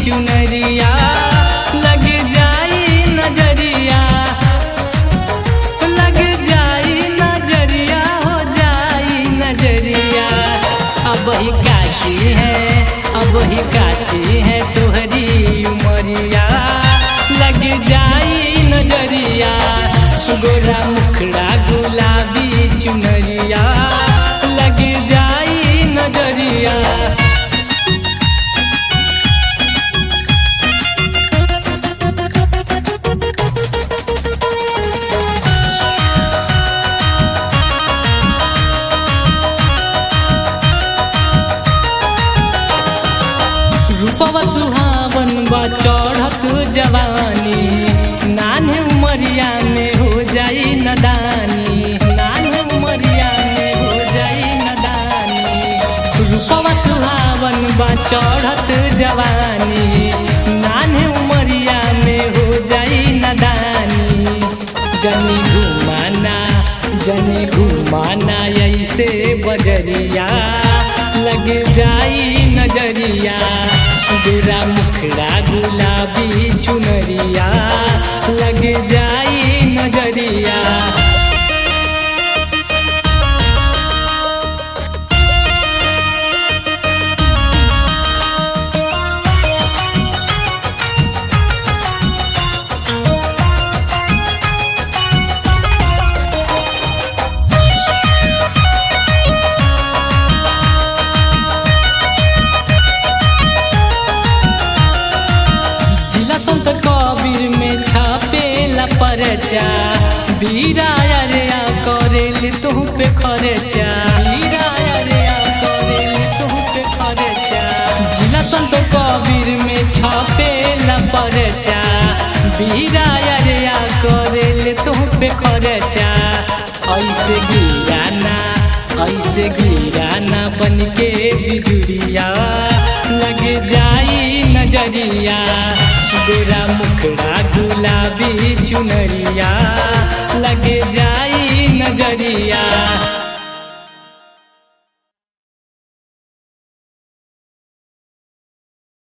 चुनरिया लग जाई नजरिया, लग जाई नजरिया, हो जाई नजरिया। अब ही काची है, अब ही काची है तोहरी उमरिया, लग जाई नजरिया। गोरा मुखड़ा गुलाबी चुनरिया लग जाई नजरिया। रूपवा सुहावन बा चढ़त जवानी, नान्हे उमरिया में हो जाई नदानी, नान्हे उमरिया में हो जाई नदानी। रूपवा सुहावन बा चढ़त जवानी, नान्हे उमरिया में हो जाई नदानी। जनी घुमाना, जनी घुमाना ऐसे बजरिया, लग जाई नजरिया। गोरा मुखड़ा गुलाबी चुनरिया लग जाई नजरिया। संत कबीर में छापेला परचा, बीरा अरे करेल तुह पे खर्चा, बीरा अरे करेल तुह पे खर्चा। जिला संत कबीर में छापेला परचा, बीरा अरे करेल तुह पे खर्चा। ऐसे गिराना, ऐसे गिराना बन के बिजुरिया, लग जाई नजरिया। गोरा मुखड़ा गुलाबी चुनरिया लग जाई नजरिया।